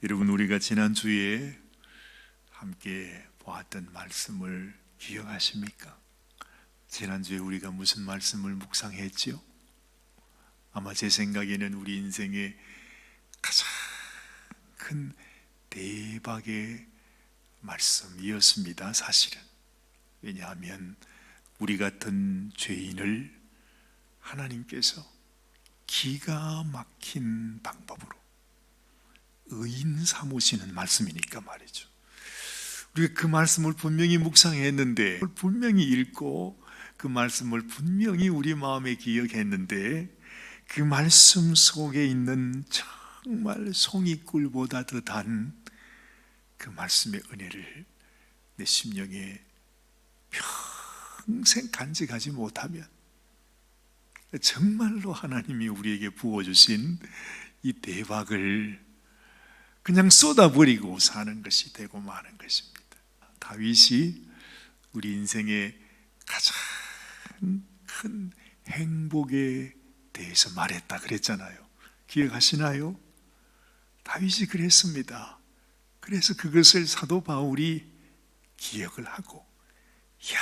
여러분, 우리가 지난주에 함께 보았던 말씀을 기억하십니까? 지난주에 우리가 무슨 말씀을 묵상했지요? 아마 제 생각에는 우리 인생의 가장 큰 대박의 말씀이었습니다. 사실은. 왜냐하면 우리 같은 죄인을 하나님께서 기가 막힌 방법으로 의인 삼으시는 말씀이니까 말이죠. 우리가 그 말씀을 분명히 묵상했는데, 분명히 읽고 그 말씀을 분명히 우리 마음에 기억했는데, 그 말씀 속에 있는 정말 송이꿀보다 더 단 그 말씀의 은혜를 내 심령에 평생 간직하지 못하면 정말로 하나님이 우리에게 부어주신 이 대박을 그냥 쏟아버리고 사는 것이 되고 마는 것입니다. 다윗이 우리 인생의 가장 큰 행복에 대해서 말했다 그랬잖아요. 기억하시나요? 다윗이 그랬습니다. 그래서 그것을 사도 바울이 기억을 하고, 이야,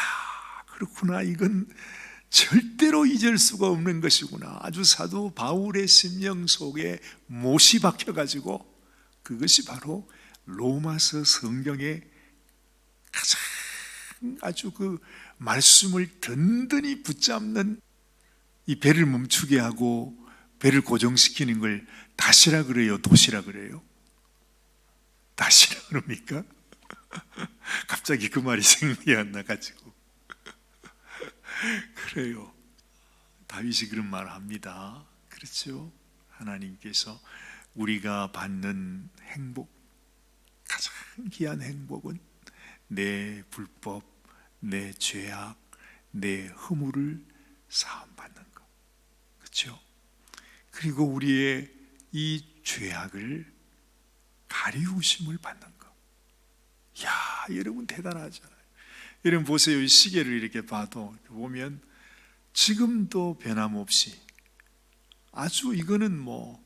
그렇구나, 이건 절대로 잊을 수가 없는 것이구나. 아주 사도 바울의 심령 속에 못이 박혀가지고 그것이 바로 로마서 성경의 가장 아주 그 말씀을 든든히 붙잡는, 이 배를 멈추게 하고 배를 고정시키는 걸 다시라 그래요, 도시라 그래요? 다시라 그럽니까? 갑자기 그 말이 생각이 안 나가지고. 그래요, 다윗이 그런 말을 합니다. 그렇죠? 하나님께서 우리가 받는 행복, 가장 귀한 행복은 내 불법, 내 죄악, 내 허물을 사함받는 것, 그렇죠? 그리고 우리의 이 죄악을 가리우심을 받는 것. 이야, 여러분 대단하잖아요. 여러분 보세요. 이 시계를 이렇게 봐도 보면 지금도 변함없이 아주, 이거는 뭐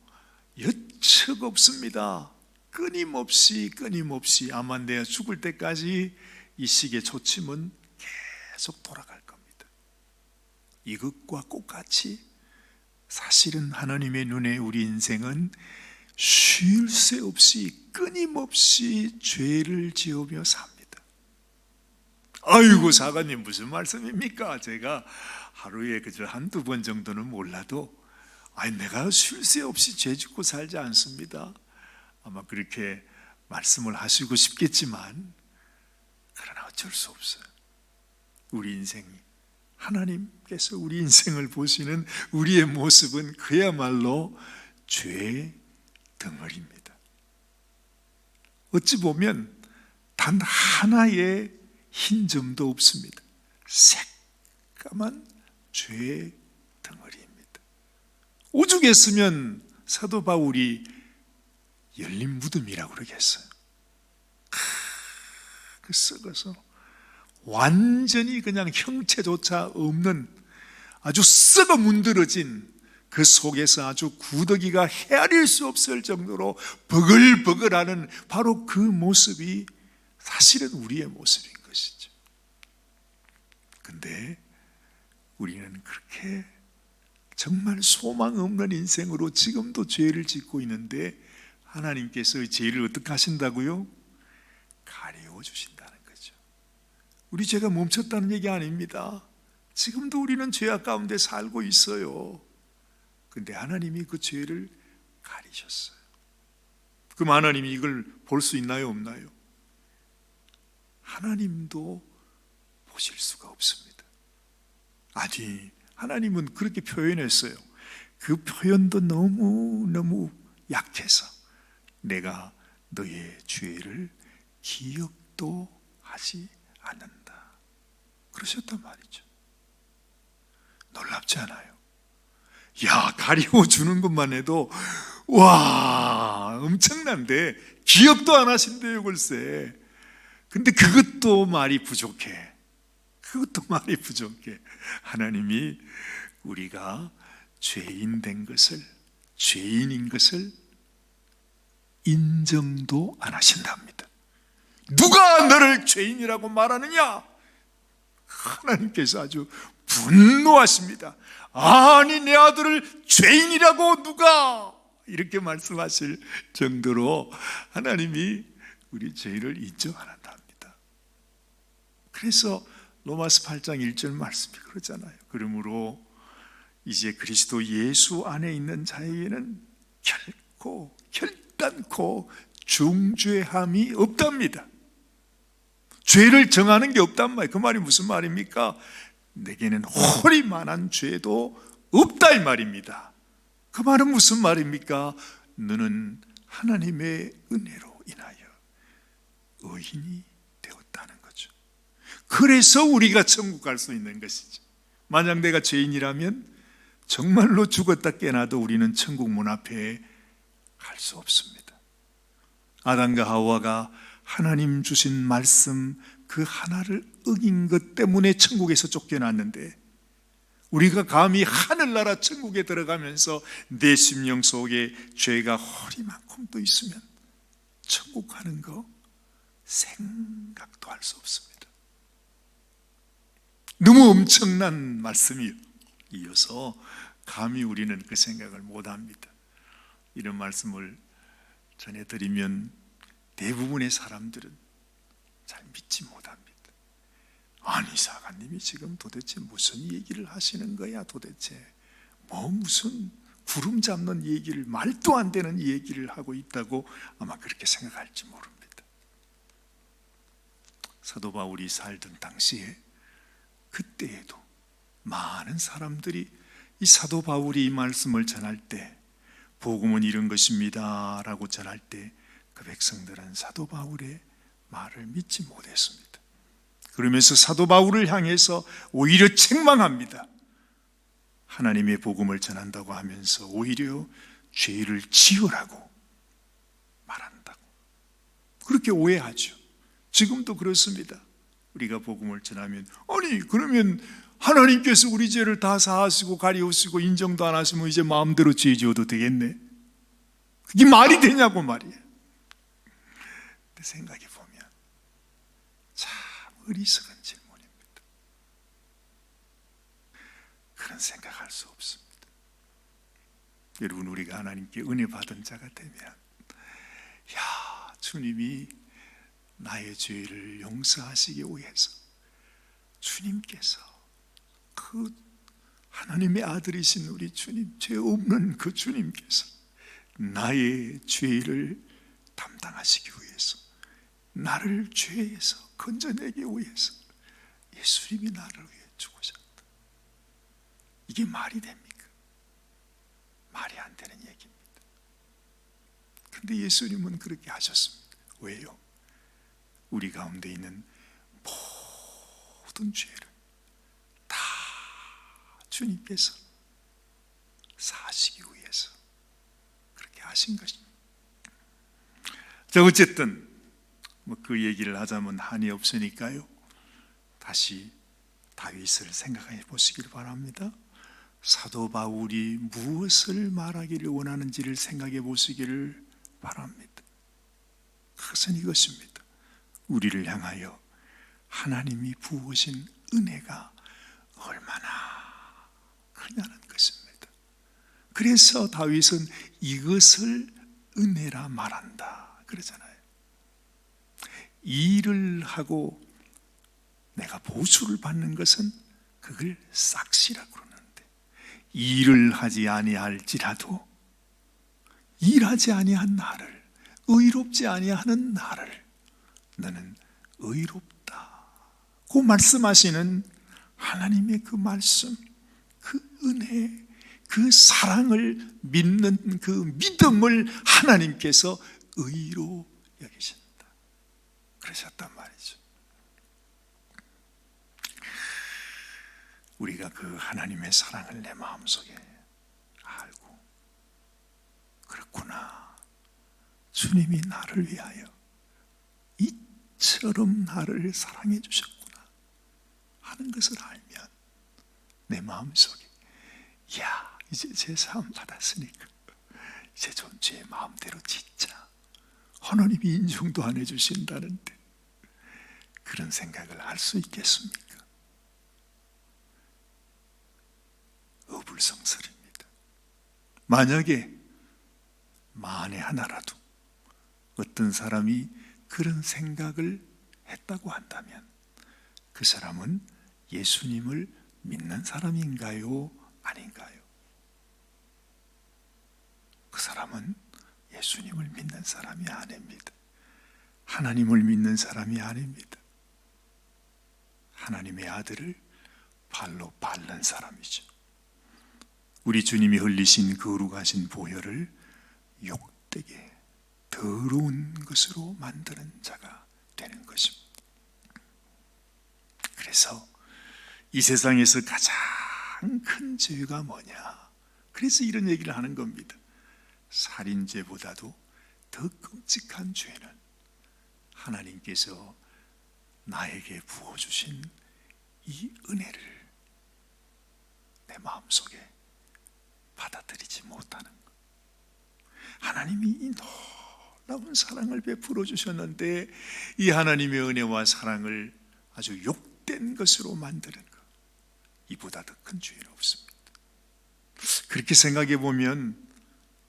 여측 없습니다. 끊임없이 아마 내가 죽을 때까지 이 시계 초침은 계속 돌아갈 겁니다. 이것과 똑같이 사실은 하나님의 눈에 우리 인생은 쉴 새 없이 끊임없이 죄를 지으며 삽니다. 아이고, 사관님 무슨 말씀입니까? 제가 하루에 그저 한두 번 정도는 몰라도 내가 쉴 새 없이 죄 짓고 살지 않습니다. 아마 그렇게 말씀을 하시고 싶겠지만, 그러나 어쩔 수 없어요. 우리 인생이, 하나님께서 우리 인생을 보시는 우리의 모습은 그야말로 죄의 덩어리입니다. 어찌 보면 단 하나의 흰 점도 없습니다. 새까만 죄의 덩어리입니다. 오죽 했으면 사도 바울이 열린 무덤이라고 그러겠어요. 그 썩어서 완전히 그냥 형체조차 없는 아주 썩어 문드러진 그 속에서 아주 구더기가 헤아릴 수 없을 정도로 버글버글하는 바로 그 모습이 사실은 우리의 모습인 것이죠. 근데 우리는 그렇게 정말 소망 없는 인생으로 지금도 죄를 짓고 있는데, 하나님께서 죄를 어떻게 하신다고요? 가리워 주신다는 거죠. 우리 죄가 멈췄다는 얘기 아닙니다. 지금도 우리는 죄악 가운데 살고 있어요. 근데 하나님이 그 죄를 가리셨어요. 그럼 하나님이 이걸 볼 수 있나요, 없나요? 하나님도 보실 수가 없습니다. 아니, 하나님은 그렇게 표현했어요. 그 표현도 너무 약해서 내가 너의 죄를 기억도 하지 않는다, 그러셨단 말이죠. 놀랍지 않아요? 야, 가리워주는 것만 해도 와, 엄청난데 기억도 안 하신대요, 글쎄. 근데 그것도 말이 부족해. 하나님이 우리가 죄인인 것을 인정도 안 하신답니다. 누가 너를 죄인이라고 말하느냐? 하나님께서 아주 분노하십니다. 아니, 내 아들을 죄인이라고 누가 이렇게 말씀하실 정도로 하나님이 우리 죄를 인정 안 한답니다. 그래서 로마서 8장 1절 말씀이 그러잖아요. 그러므로 이제 그리스도 예수 안에 있는 자에게는 결단코 중죄함이 없답니다. 죄를 정하는 게 없단 말이에요. 그 말이 무슨 말입니까? 내게는 홀이 만한 죄도 없다 이 말입니다. 그 말은 무슨 말입니까? 너는 하나님의 은혜로 인하여 의인이 되었다는 거죠. 그래서 우리가 천국 갈 수 있는 것이죠. 만약 내가 죄인이라면 정말로 죽었다 깨나도 우리는 천국 문 앞에 갈 수 없습니다. 아담과 하와가 하나님 주신 말씀 그 하나를 어긴 것 때문에 천국에서 쫓겨났는데, 우리가 감히 하늘나라 천국에 들어가면서 내 심령 속에 죄가 허리만큼도 있으면 천국 가는 거 생각도 할 수 없습니다. 너무 엄청난 말씀이 이어서 감히 우리는 그 생각을 못합니다. 이런 말씀을 전해드리면 대부분의 사람들은 잘 믿지 못합니다. 아니, 사관님이 지금 도대체 무슨 얘기를 하시는 거야? 도대체 무슨 구름 잡는 얘기를, 말도 안 되는 얘기를 하고 있다고 아마 그렇게 생각할지 모릅니다. 사도 바울이 살던 당시에 그때에도 많은 사람들이 이 사도 바울이 이 말씀을 전할 때, 복음은 이런 것입니다 라고 전할 때 그 백성들은 사도 바울의 말을 믿지 못했습니다. 그러면서 사도 바울을 향해서 오히려 책망합니다. 하나님의 복음을 전한다고 하면서 오히려 죄를 지으라고 말한다고 그렇게 오해하죠. 지금도 그렇습니다. 우리가 복음을 전하면, 아니 그러면 하나님께서 우리 죄를 다 사하시고 가리우시고 인정도 안 하시면 이제 마음대로 죄 지어도 되겠네? 그게 말이 되냐고 말이에요. 근데 생각해 보면 참 어리석은 질문입니다. 그런 생각할 수 없습니다. 여러분, 우리가 하나님께 은혜 받은 자가 되면, 야, 주님이 나의 죄를 용서하시기 위해서 주님께서, 그 하나님의 아들이신 우리 주님, 죄 없는 그 주님께서 나의 죄를 담당하시기 위해서, 나를 죄에서 건져내기 위해서 예수님이 나를 위해 죽으셨다. 이게 말이 됩니까? 말이 안 되는 얘기입니다. 근데 예수님은 그렇게 하셨습니다. 왜요? 우리 가운데 있는 모든 죄를 다 주님께서 사시기 위해서 그렇게 하신 것입니다. 자, 어쨌든 그 얘기를 하자면 한이 없으니까요, 다시 다윗을 생각해 보시길 바랍니다. 사도 바울이 무엇을 말하기를 원하는지를 생각해 보시기를 바랍니다. 그것은 이것입니다. 우리를 향하여 하나님이 부으신 은혜가 얼마나 크냐는 것입니다. 그래서 다윗은 이것을 은혜라 말한다 그러잖아요. 일을 하고 내가 보수를 받는 것은 그걸 싹시라고 그러는데, 일을 하지 아니할지라도 일하지 아니한 나를, 의롭지 아니하는 나를 너는 의롭다고 말씀하시는 하나님의 그 말씀, 그 은혜, 그 사랑을 믿는 그 믿음을 하나님께서 의로 여기신다 그러셨단 말이죠. 우리가 그 하나님의 사랑을 내 마음속에 알고, 그렇구나, 주님이 나를 위하여 이처럼 나를 사랑해 주셨구나 하는 것을 알면 내 마음속에, 야, 이제 제 사함 받았으니까 이제 좀 제 마음대로 짓자 하나님이 인정도 안 해주신다는데 그런 생각을 할 수 있겠습니까? 어불성설입니다. 만에 하나라도 어떤 사람이 그런 생각을 했다고 한다면 그 사람은 예수님을 믿는 사람인가요? 아닌가요? 그 사람은 예수님을 믿는 사람이 아닙니다. 하나님을 믿는 사람이 아닙니다. 하나님의 아들을 발로 밟는 사람이죠. 우리 주님이 흘리신 거룩하신 보혈을 욕되게 더러운 것으로 만드는 자가 되는 것입니다. 그래서 이 세상에서 가장 큰 죄가 뭐냐? 그래서 이런 얘기를 하는 겁니다. 살인죄보다도 더 끔찍한 죄는 하나님께서 나에게 부어주신 이 은혜를 내 마음속에 받아들이지 못하는 것. 하나님이 이 놀라운 사랑을 베풀어 주셨는데 이 하나님의 은혜와 사랑을 아주 욕된 것으로 만드는 것, 이보다 더 큰 죄는 없습니다. 그렇게 생각해 보면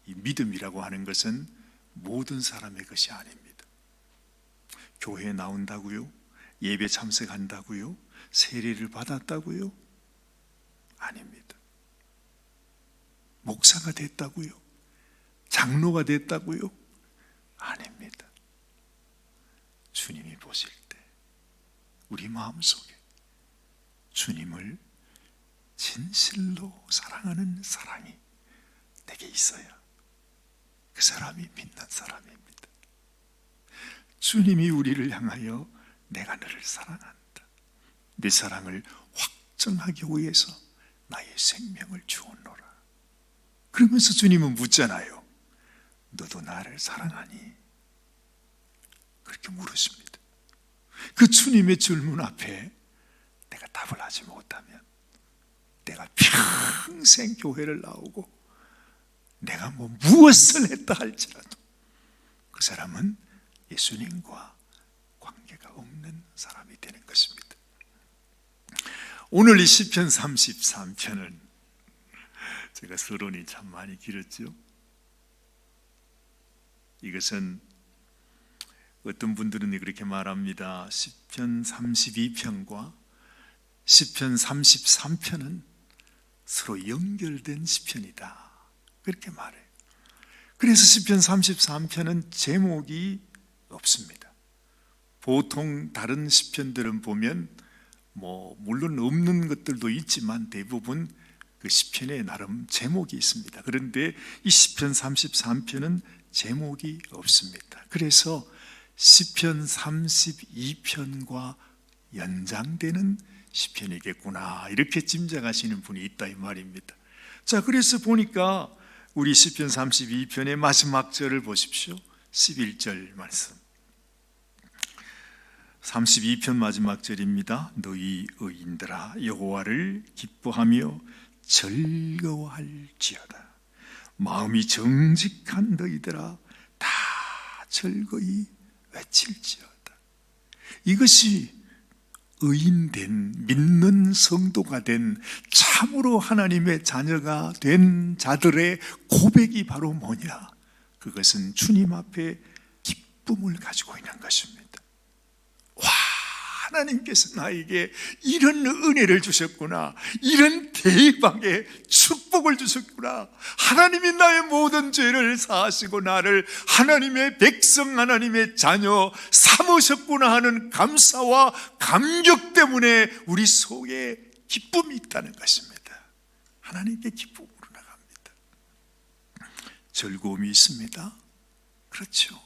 이 믿음이라고 하는 것은 모든 사람의 것이 아닙니다. 교회에 나온다고요? 예배 참석한다고요? 세례를 받았다고요? 아닙니다. 목사가 됐다고요? 장로가 됐다고요? 아닙니다. 주님이 보실 때 우리 마음속에 주님을 진실로 사랑하는 사랑이 내게 있어야 그 사람이 믿는 사람입니다. 주님이 우리를 향하여 내가 너를 사랑한다, 내 사랑을 확정하기 위해서 나의 생명을 주었노라. 그러면서 주님은 묻잖아요. 너도 나를 사랑하니? 그렇게 물으십니다. 그 주님의 질문 앞에 내가 답을 하지 못하면 내가 평생 교회를 나오고 내가 무엇을 했다 할지라도 그 사람은 예수님과 관계가 없는 사람이 되는 것입니다. 오늘 이 시편 33편은 제가 서론이 참 많이 길었죠. 이것은 어떤 분들은 그렇게 말합니다. 시편 32편과 시편 33편은 서로 연결된 시편이다, 그렇게 말해요. 그래서 시편 33편은 제목이 없습니다. 보통 다른 시편들은 보면 물론 없는 것들도 있지만 대부분 그 시편에 나름 제목이 있습니다. 그런데 이 시편 33편은 제목이 없습니다. 그래서 시편 32편과 연장되는 시편이겠구나, 이렇게 짐작하시는 분이 있다 이 말입니다. 자, 그래서 보니까 우리 시편 32편의 마지막 절을 보십시오. 11절 말씀, 32편 마지막 절입니다. 너희 의인들아 여호와를 기뻐하며 즐거워할지어다. 마음이 정직한 너희들아 다 즐거이 외칠지어다. 이것이 의인된, 믿는 성도가 된, 참으로 하나님의 자녀가 된 자들의 고백이 바로 뭐냐? 그것은 주님 앞에 기쁨을 가지고 있는 것입니다. 와, 하나님께서 나에게 이런 은혜를 주셨구나, 이런 대박의 축복을 주셨구나, 하나님이 나의 모든 죄를 사하시고 나를 하나님의 백성, 하나님의 자녀 삼으셨구나 하는 감사와 감격 때문에 우리 속에 기쁨이 있다는 것입니다. 하나님께 기쁨으로 나갑니다. 즐거움이 있습니다. 그렇죠.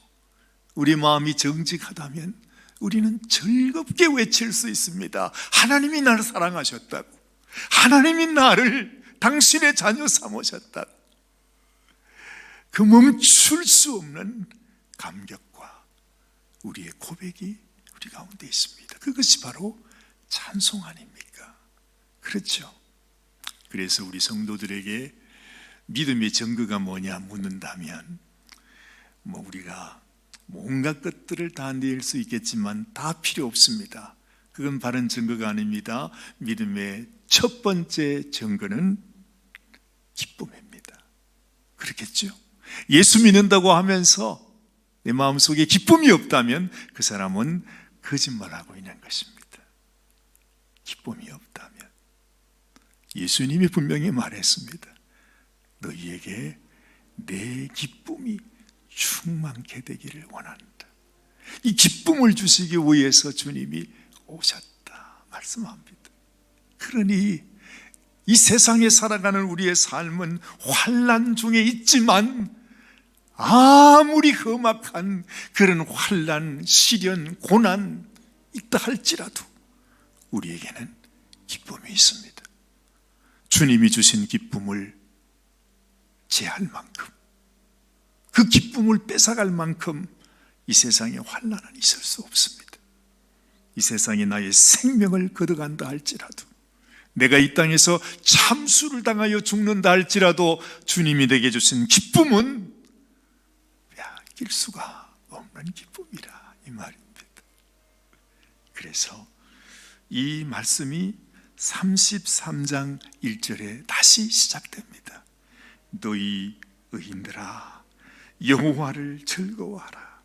우리 마음이 정직하다면 우리는 즐겁게 외칠 수 있습니다. 하나님이 나를 사랑하셨다고, 하나님이 나를 당신의 자녀 삼으셨다고. 그 멈출 수 없는 감격과 우리의 고백이 우리 가운데 있습니다. 그것이 바로 찬송 아닙니까? 그렇죠. 그래서 우리 성도들에게 믿음의 증거가 뭐냐 묻는다면 우리가 온갖 것들을 다 낼 수 있겠지만 다 필요 없습니다. 그건 바른 증거가 아닙니다. 믿음의 첫 번째 증거는 기쁨입니다. 그렇겠죠? 예수 믿는다고 하면서 내 마음속에 기쁨이 없다면 그 사람은 거짓말하고 있는 것입니다. 기쁨이 없다면. 예수님이 분명히 말했습니다. 너희에게 내 기쁨이 충만케 되기를 원한다. 이 기쁨을 주시기 위해서 주님이 오셨다 말씀합니다. 그러니 이 세상에 살아가는 우리의 삶은 환난 중에 있지만 아무리 험악한 그런 환난, 시련, 고난 있다 할지라도 우리에게는 기쁨이 있습니다. 주님이 주신 기쁨을 제할 만큼, 그 기쁨을 뺏어갈 만큼 이 세상에 환난은 있을 수 없습니다. 이 세상에 나의 생명을 걷어간다 할지라도, 내가 이 땅에서 참수를 당하여 죽는다 할지라도 주님이 내게 주신 기쁨은 빼앗길 수가 없는 기쁨이라 이 말입니다. 그래서 이 말씀이 33장 1절에 다시 시작됩니다. 너희 의인들아 여호와를 즐거워하라.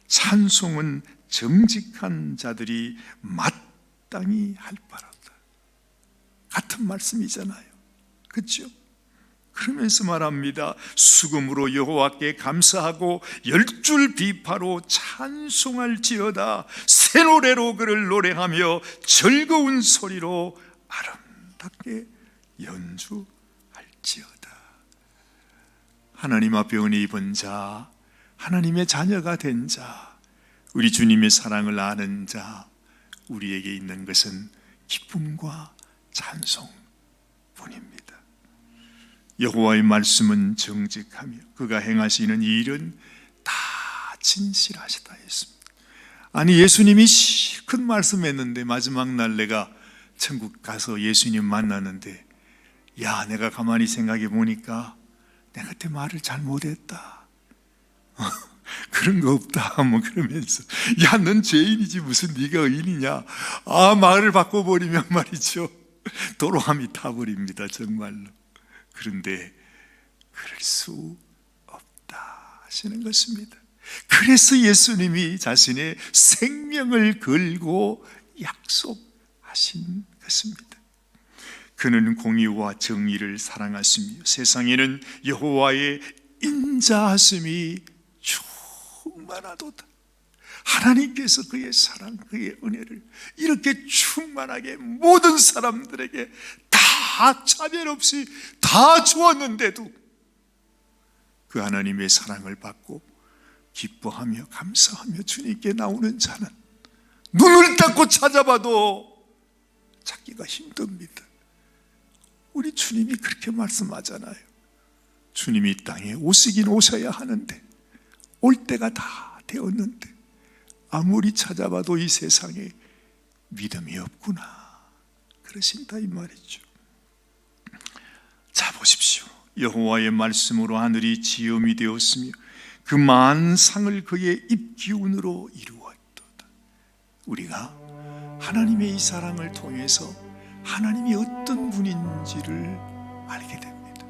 찬송은 정직한 자들이 마땅히 할 바라다. 같은 말씀이잖아요. 그렇죠? 그러면서 말합니다. 수금으로 여호와께 감사하고 10줄 비파로 찬송할지어다. 새 노래로 그를 노래하며 즐거운 소리로 아름답게 연주할지어다. 하나님 앞에 은혜 입은 자, 하나님의 자녀가 된 자, 우리 주님의 사랑을 아는 자, 우리에게 있는 것은 기쁨과 찬송뿐입니다. 여호와의 말씀은 정직하며 그가 행하시는 일은 다 진실하시다 했습니다. 아니, 예수님이 실컷 말씀했는데 마지막 날 내가 천국 가서 예수님 만났는데, 야, 내가 가만히 생각해 보니까 내가 그때 말을 잘못했다. 그런 거 없다. 뭐 그러면서, 야, 넌 죄인이지 무슨 네가 의인이냐. 말을 바꿔버리면 말이죠, 도로함이 타버립니다. 정말로. 그런데 그럴 수 없다 하시는 것입니다. 그래서 예수님이 자신의 생명을 걸고 약속하신 것입니다. 그는 공의와 정의를 사랑하시며 세상에는 여호와의 인자하심이 충만하도다. 하나님께서 그의 사랑, 그의 은혜를 이렇게 충만하게 모든 사람들에게 다 차별 없이 다 주었는데도 그 하나님의 사랑을 받고 기뻐하며 감사하며 주님께 나오는 자는 눈을 닫고 찾아봐도 찾기가 힘듭니다. 우리 주님이 그렇게 말씀하잖아요. 주님이 이 땅에 오시긴 오셔야 하는데 올 때가 다 되었는데 아무리 찾아봐도 이 세상에 믿음이 없구나 그러신다 이 말이죠. 자, 보십시오. 여호와의 말씀으로 하늘이 지음이 되었으며 그 만상을 그의 입기운으로 이루었도다. 우리가 하나님의 이 사랑을 통해서 하나님이 어떤 분인지를 알게 됩니다.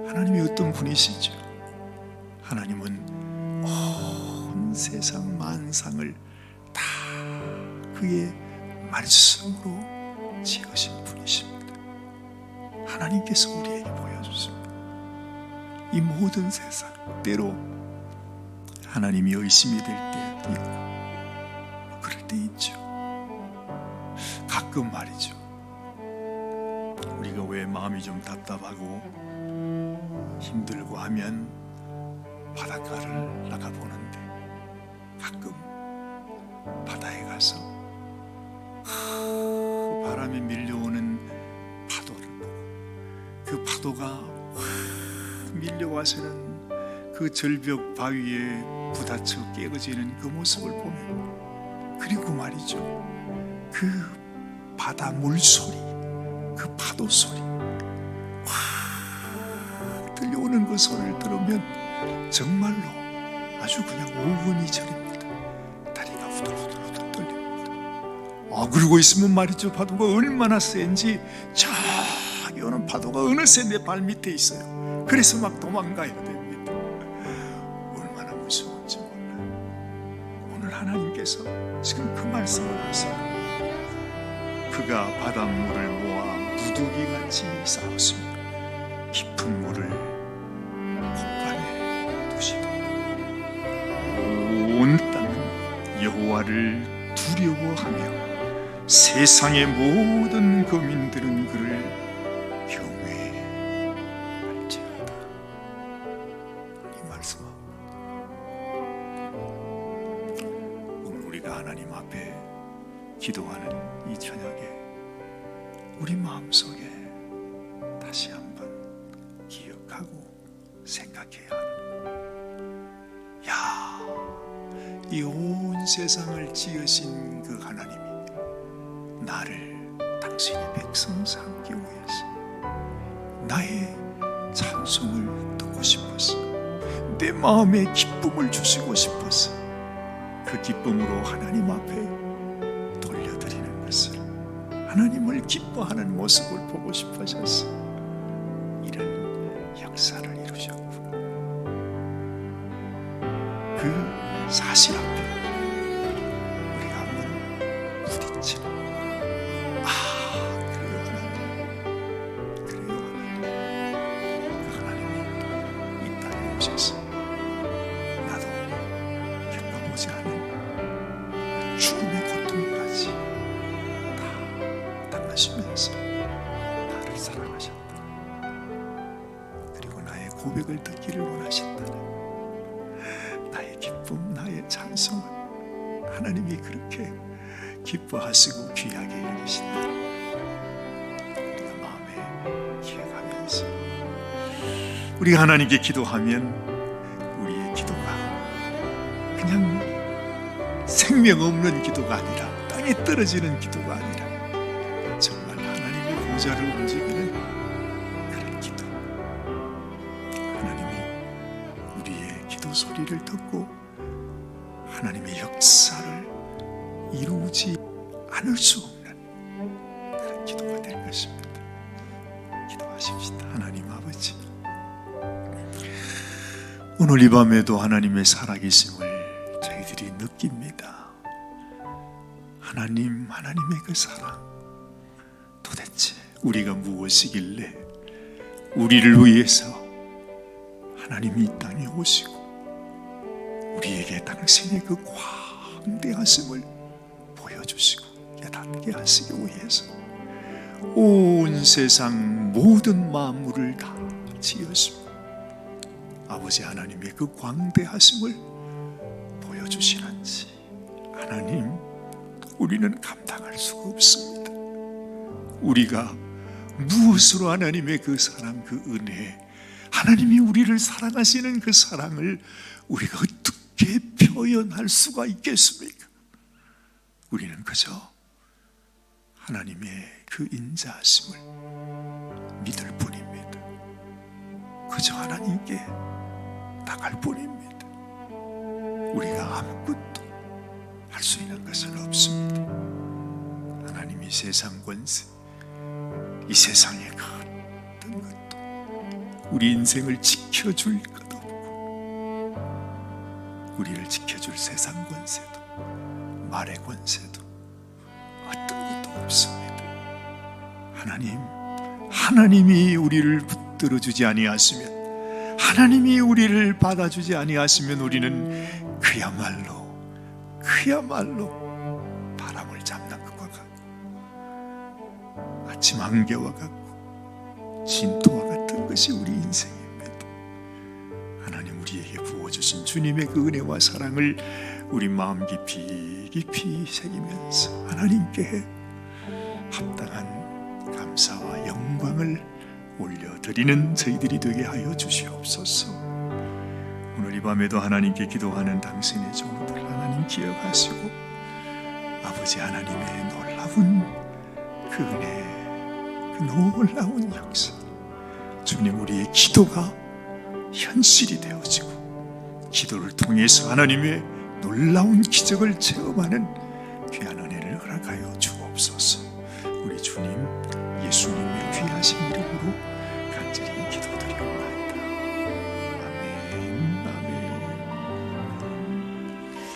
하나님이 어떤 분이시죠? 하나님은 온 세상 만상을 다 그의 말씀으로 지으신 분이십니다. 하나님께서 우리에게 보여주십니다. 이 모든 세상, 때로 하나님이 의심이 될 때 있고 그럴 때 있죠. 가끔 말이죠, 우리가 왜 마음이 좀 답답하고 힘들고 하면 바닷가를 나가보는데 가끔 바다에 가서 그 바람에 밀려오는 파도를 보고 그 파도가 밀려와서는 그 절벽 바위에 부딪혀 깨어지는 그 모습을 보면, 그리고 말이죠, 그 바다 물소리, 그 파도 소리, 확 들려오는 그 소리를 들으면 정말로 아주 그냥 오근이 저립니다. 다리가 후들후들 떨립니다. 그러고 있으면 말이죠, 파도가 얼마나 센지 저기 오는 파도가 어느새 내 발밑에 있어요. 그래서 막 도망가야 됩니다. 얼마나 무서운지 몰라요. 오늘 하나님께서 지금 그 말씀을 하세요. 그가 바닷물을 모아 무더기같이 쌓았으며 깊은 물을 곳간에 두시고 온 땅은 여호와를 두려워하며 세상의 모든 거민들은 그를 경외할지어다. 이 말씀은 오늘 우리가 하나님 앞에 기도하는 이 저녁에 우리 마음속에 다시 한번 기억하고 생각해야 하는, 이 온 세상을 지으신 그 하나님이 나를 당신의 백성 삼기 위해서 나의 찬송을 듣고 싶어서, 내 마음에 기쁨을 주시고 싶어서 그 기쁨으로 하나님 앞에 돌려드리는 것을, 하나님을 기뻐하는 모습을 보고 싶으셔서 이런 역사를 이루셨고, 그 사실 앞에 우리가 한번 부딪히는, 그래요 하나님, 그래요 하나님, 그 하나님이 이 땅에 오셔서 나도 겪어보지 않은 죽음의 고통까지 다 당하시면서 나를 사랑하셨다. 그리고 나의 고백을 듣기를 원하신다는 나의 기쁨, 나의 찬송은 하나님이 그렇게 기뻐하시고 귀하게 여기신다. 우리가 마음에 기억하면서 우리가 하나님께 기도하면 우리의 기도가 그냥 생명 없는 기도가 아니라, 땅에 떨어지는 기도가 아니라 정말 하나님의 보좌를 움직이는 그런 기도. 하나님이 우리의 기도 소리를 듣고 하나님의 역사를 이루지 않을 수 없는 그런 기도가 될 것입니다. 기도하십시다. 하나님 아버지, 오늘 이 밤에도 하나님의 살아계심을 저희들이 느낍니다. 하나님의 그 사랑, 도대체 우리가 무엇이길래 우리를 위해서 하나님이 이 땅에 오시고 우리에게 당신의 그 광대하심을 보여주시고 깨닫게 하시기 위해서 온 세상 모든 만물을 다 지으시고 아버지 하나님의 그 광대하심을 보여주시는지 하나님, 우리는 감당할 수가 없습니다. 우리가 무엇으로 하나님의 그 사랑, 그 은혜, 하나님이 우리를 사랑하시는 그 사랑을 우리가 어떻게 표현할 수가 있겠습니까? 우리는 그저 하나님의 그 인자하심을 믿을 뿐입니다. 그저 하나님께 나갈 뿐입니다. 우리가 아무것도 할 수 있는 것은 없습니다. 하나님이 세상 권세, 이 세상의 어떤 것도 우리 인생을 지켜줄 것 없고, 우리를 지켜줄 세상 권세도 말의 권세도 어떤 것도 없습니다. 하나님이 우리를 붙들어주지 아니하시면, 하나님이 우리를 받아주지 아니하시면 우리는 그야말로 바람을 잡는 것과 같고 아침 안개와 같고 진토와 같은 것이 우리 인생입니다. 하나님, 우리에게 부어주신 주님의 그 은혜와 사랑을 우리 마음 깊이 새기면서 하나님께 합당한 감사와 영광을 올려드리는 저희들이 되게 하여 주시옵소서. 오늘 이 밤에도 하나님께 기도하는 당신의 종들 하나님 기억하시고, 아버지 하나님의 놀라운 그 은혜, 그 놀라운 역사, 주님, 우리의 기도가 현실이 되어지고 기도를 통해서 하나님의 놀라운 기적을 체험하는 귀한 은혜를 허락하여 주옵소서. 우리 주님 예수님의 귀하신 이름으로 간절히 기도합니다.